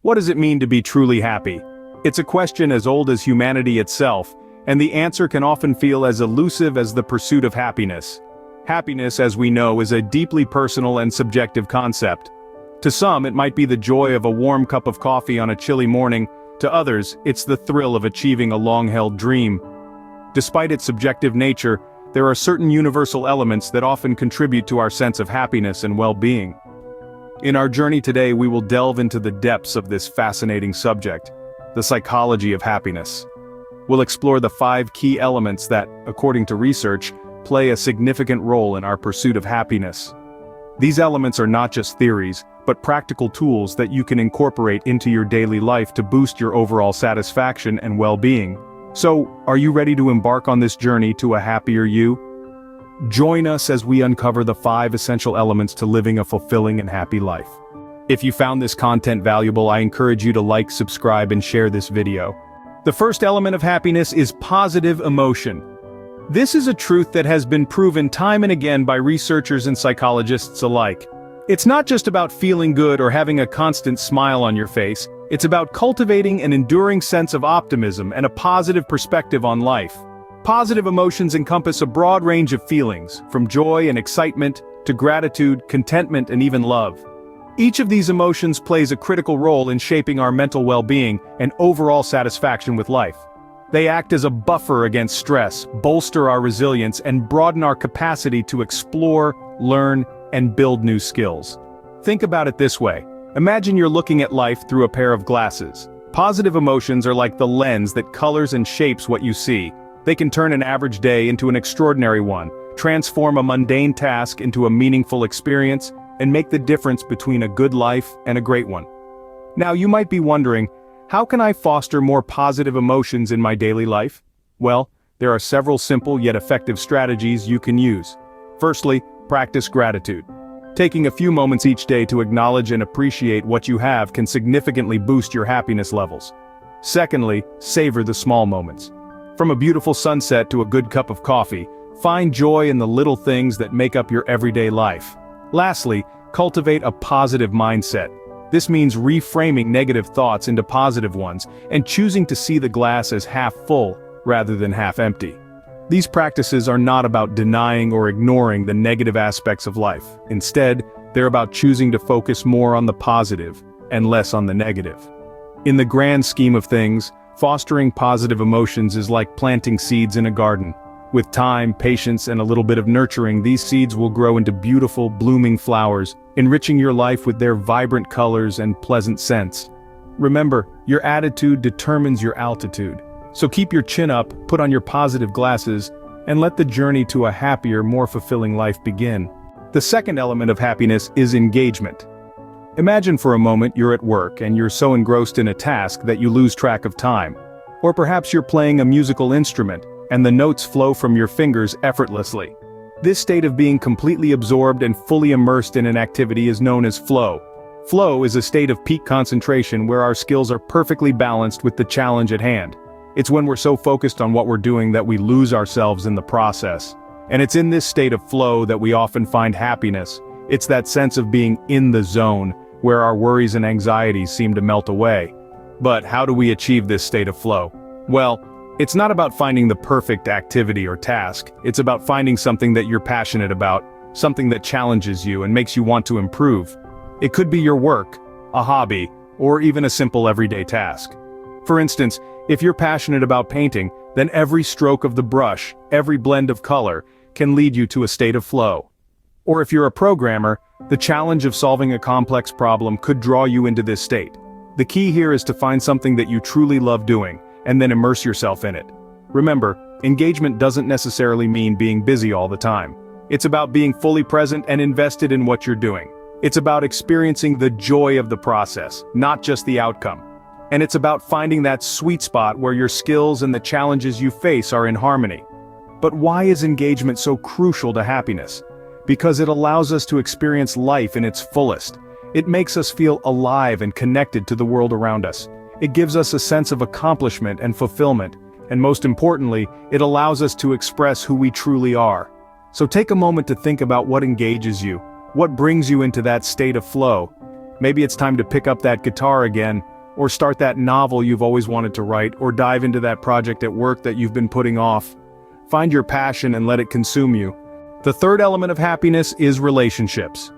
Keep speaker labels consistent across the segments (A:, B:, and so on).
A: What does it mean to be truly happy? It's a question as old as humanity itself, and the answer can often feel as elusive as the pursuit of happiness. Happiness, as we know, is a deeply personal and subjective concept. To some, it might be the joy of a warm cup of coffee on a chilly morning. To others, it's the thrill of achieving a long-held dream. Despite its subjective nature, there are certain universal elements that often contribute to our sense of happiness and well-being. In our journey today, we will delve into the depths of this fascinating subject, the psychology of happiness. We'll explore the 5 key elements that, according to research, play a significant role in our pursuit of happiness. These elements are not just theories, but practical tools that you can incorporate into your daily life to boost your overall satisfaction and well-being. So, are you ready to embark on this journey to a happier you? Join us as we uncover the 5 essential elements to living a fulfilling and happy life. If you found this content valuable, I encourage you to like, subscribe, and share this video. The first element of happiness is positive emotion. This is a truth that has been proven time and again by researchers and psychologists alike. It's not just about feeling good or having a constant smile on your face, it's about cultivating an enduring sense of optimism and a positive perspective on life. Positive emotions encompass a broad range of feelings, from joy and excitement, to gratitude, contentment, and even love. Each of these emotions plays a critical role in shaping our mental well-being and overall satisfaction with life. They act as a buffer against stress, bolster our resilience, and broaden our capacity to explore, learn, and build new skills. Think about it this way. Imagine you're looking at life through a pair of glasses. Positive emotions are like the lens that colors and shapes what you see. They can turn an average day into an extraordinary one, transform a mundane task into a meaningful experience, and make the difference between a good life and a great one. Now you might be wondering, how can I foster more positive emotions in my daily life? Well, there are several simple yet effective strategies you can use. Firstly, practice gratitude. Taking a few moments each day to acknowledge and appreciate what you have can significantly boost your happiness levels. Secondly, savor the small moments. From a beautiful sunset to a good cup of coffee, find joy in the little things that make up your everyday life. Lastly, cultivate a positive mindset. This means reframing negative thoughts into positive ones and choosing to see the glass as half full rather than half empty. These practices are not about denying or ignoring the negative aspects of life. Instead, they're about choosing to focus more on the positive and less on the negative. In the grand scheme of things, fostering positive emotions is like planting seeds in a garden. With time, patience, and a little bit of nurturing, these seeds will grow into beautiful, blooming flowers, enriching your life with their vibrant colors and pleasant scents. Remember, your attitude determines your altitude. So keep your chin up, put on your positive glasses, and let the journey to a happier, more fulfilling life begin. The second element of happiness is engagement. Imagine for a moment you're at work and you're so engrossed in a task that you lose track of time. Or perhaps you're playing a musical instrument, and the notes flow from your fingers effortlessly. This state of being completely absorbed and fully immersed in an activity is known as flow. Flow is a state of peak concentration where our skills are perfectly balanced with the challenge at hand. It's when we're so focused on what we're doing that we lose ourselves in the process. And it's in this state of flow that we often find happiness. It's that sense of being in the zone, where our worries and anxieties seem to melt away. But how do we achieve this state of flow? Well, it's not about finding the perfect activity or task. It's about finding something that you're passionate about, something that challenges you and makes you want to improve. It could be your work, a hobby, or even a simple everyday task. For instance, if you're passionate about painting, then every stroke of the brush, every blend of color, can lead you to a state of flow. Or if you're a programmer, the challenge of solving a complex problem could draw you into this state. The key here is to find something that you truly love doing, and then immerse yourself in it. Remember, engagement doesn't necessarily mean being busy all the time. It's about being fully present and invested in what you're doing. It's about experiencing the joy of the process, not just the outcome. And it's about finding that sweet spot where your skills and the challenges you face are in harmony. But why is engagement so crucial to happiness? Because it allows us to experience life in its fullest. It makes us feel alive and connected to the world around us. It gives us a sense of accomplishment and fulfillment, and most importantly, it allows us to express who we truly are. So take a moment to think about what engages you, what brings you into that state of flow. Maybe it's time to pick up that guitar again, or start that novel you've always wanted to write, or dive into that project at work that you've been putting off. Find your passion and let it consume you. The third element of happiness is relationships.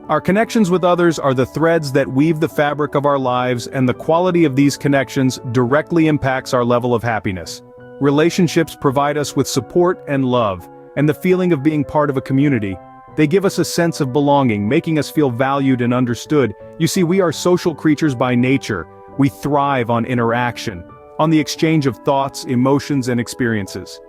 A: Our connections with others are the threads that weave the fabric of our lives, and the quality of these connections directly impacts our level of happiness. Relationships provide us with support and love, and the feeling of being part of a community. They give us a sense of belonging, making us feel valued and understood. You see, we are social creatures by nature. We thrive on interaction, on the exchange of thoughts, emotions, and experiences.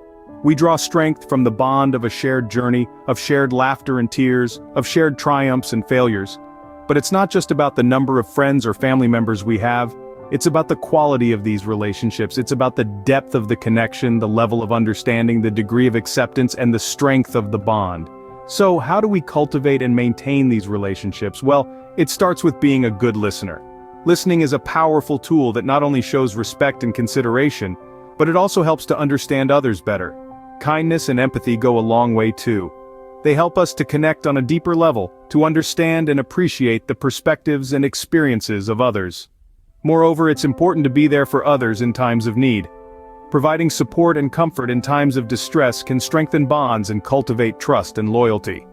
A: We draw strength from the bond of a shared journey, of shared laughter and tears, of shared triumphs and failures. But it's not just about the number of friends or family members we have. It's about the quality of these relationships. It's about the depth of the connection, the level of understanding, the degree of acceptance, and the strength of the bond. So, how do we cultivate and maintain these relationships? Well, it starts with being a good listener. Listening is a powerful tool that not only shows respect and consideration, but it also helps to understand others better. Kindness and empathy go a long way too. They help us to connect on a deeper level, to understand and appreciate the perspectives and experiences of others. Moreover, it's important to be there for others in times of need. Providing support and comfort in times of distress can strengthen bonds and cultivate trust and loyalty.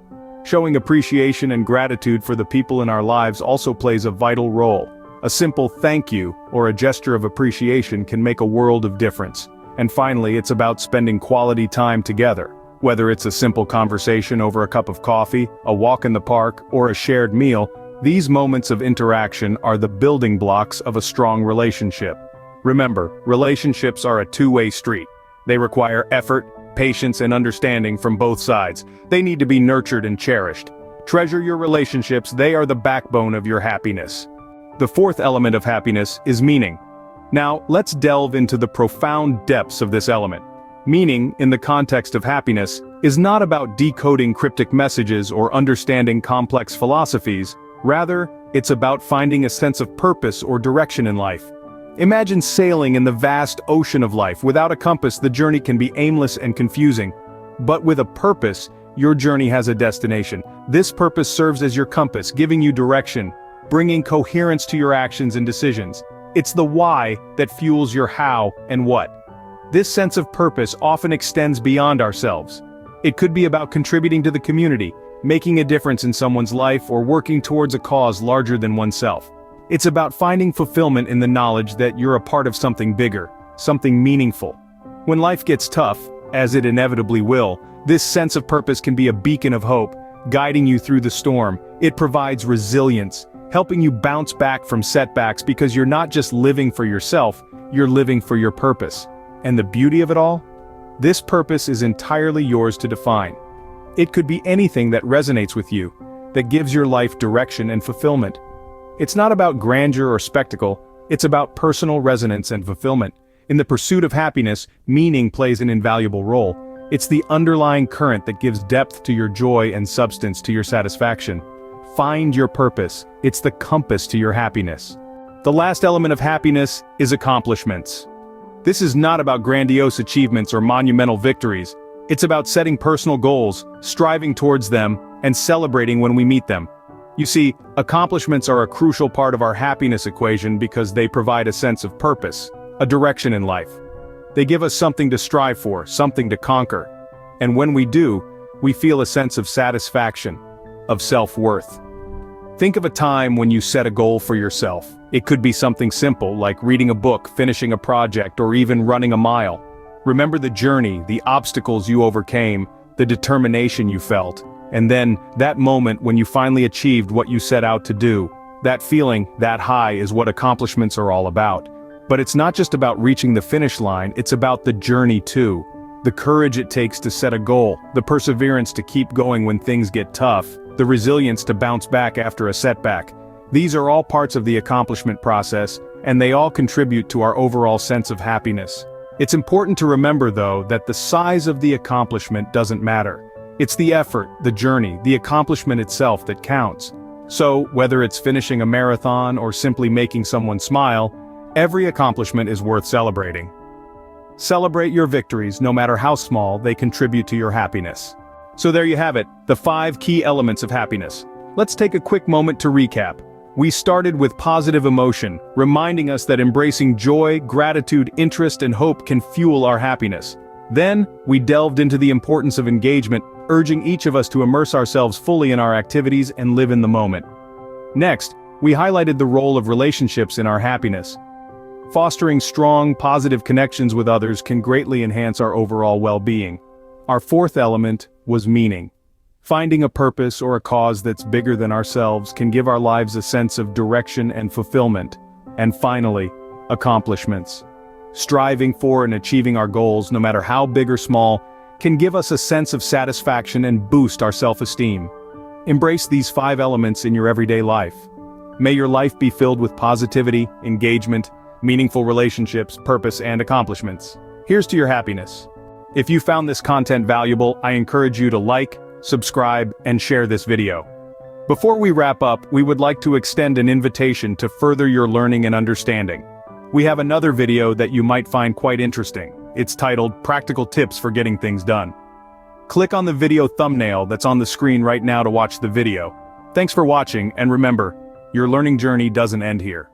A: Showing appreciation and gratitude for the people in our lives also plays a vital role. A simple thank you or a gesture of appreciation can make a world of difference. And finally, it's about spending quality time together. Whether it's a simple conversation over a cup of coffee, a walk in the park, or a shared meal, these moments of interaction are the building blocks of a strong relationship. Remember, relationships are a two-way street. They require effort, patience, and understanding from both sides. They need to be nurtured and cherished. Treasure your relationships, they are the backbone of your happiness. The fourth element of happiness is meaning. Now, let's delve into the profound depths of this element. Meaning, in the context of happiness, is not about decoding cryptic messages or understanding complex philosophies. Rather, it's about finding a sense of purpose or direction in life. Imagine sailing in the vast ocean of life. Without a compass, the journey can be aimless and confusing. But with a purpose, your journey has a destination. This purpose serves as your compass, giving you direction, bringing coherence to your actions and decisions. It's the why that fuels your how and what. This sense of purpose often extends beyond ourselves. It could be about contributing to the community, making a difference in someone's life, or working towards a cause larger than oneself. It's about finding fulfillment in the knowledge that you're a part of something bigger, something meaningful. When life gets tough, as it inevitably will, this sense of purpose can be a beacon of hope, guiding you through the storm. It provides resilience, helping you bounce back from setbacks because you're not just living for yourself, you're living for your purpose. And the beauty of it all? This purpose is entirely yours to define. It could be anything that resonates with you, that gives your life direction and fulfillment. It's not about grandeur or spectacle, it's about personal resonance and fulfillment. In the pursuit of happiness, meaning plays an invaluable role. It's the underlying current that gives depth to your joy and substance to your satisfaction. Find your purpose, it's the compass to your happiness. The last element of happiness is accomplishments. This is not about grandiose achievements or monumental victories. It's about setting personal goals, striving towards them, and celebrating when we meet them. You see, accomplishments are a crucial part of our happiness equation because they provide a sense of purpose, a direction in life. They give us something to strive for, something to conquer. And when we do, we feel a sense of satisfaction, of self-worth. Think of a time when you set a goal for yourself. It could be something simple like reading a book, finishing a project, or even running a mile. Remember the journey, the obstacles you overcame, the determination you felt. And then, that moment when you finally achieved what you set out to do. That feeling, that high, is what accomplishments are all about. But it's not just about reaching the finish line, it's about the journey too. The courage it takes to set a goal, the perseverance to keep going when things get tough, the resilience to bounce back after a setback. These are all parts of the accomplishment process, and they all contribute to our overall sense of happiness. It's important to remember, though, that the size of the accomplishment doesn't matter. It's the effort, the journey, the accomplishment itself that counts. So, whether it's finishing a marathon or simply making someone smile, every accomplishment is worth celebrating. Celebrate your victories, no matter how small, they contribute to your happiness. So there you have it, the 5 key elements of happiness. Let's take a quick moment to recap. We started with positive emotion, reminding us that embracing joy, gratitude, interest, and hope can fuel our happiness. Then, we delved into the importance of engagement, urging each of us to immerse ourselves fully in our activities and live in the moment. Next, we highlighted the role of relationships in our happiness. Fostering strong, positive connections with others can greatly enhance our overall well-being. Our fourth element was meaning. Finding a purpose or a cause that's bigger than ourselves can give our lives a sense of direction and fulfillment. And finally, accomplishments. Striving for and achieving our goals, no matter how big or small, can give us a sense of satisfaction and boost our self-esteem. Embrace these 5 elements in your everyday life. May your life be filled with positivity, engagement, meaningful relationships, purpose, and accomplishments. Here's to your happiness. If you found this content valuable, I encourage you to like, subscribe, and share this video. Before we wrap up, we would like to extend an invitation to further your learning and understanding. We have another video that you might find quite interesting. It's titled Practical Tips for Getting Things Done. Click on the video thumbnail that's on the screen right now to watch the video. Thanks for watching, and remember, your learning journey doesn't end here.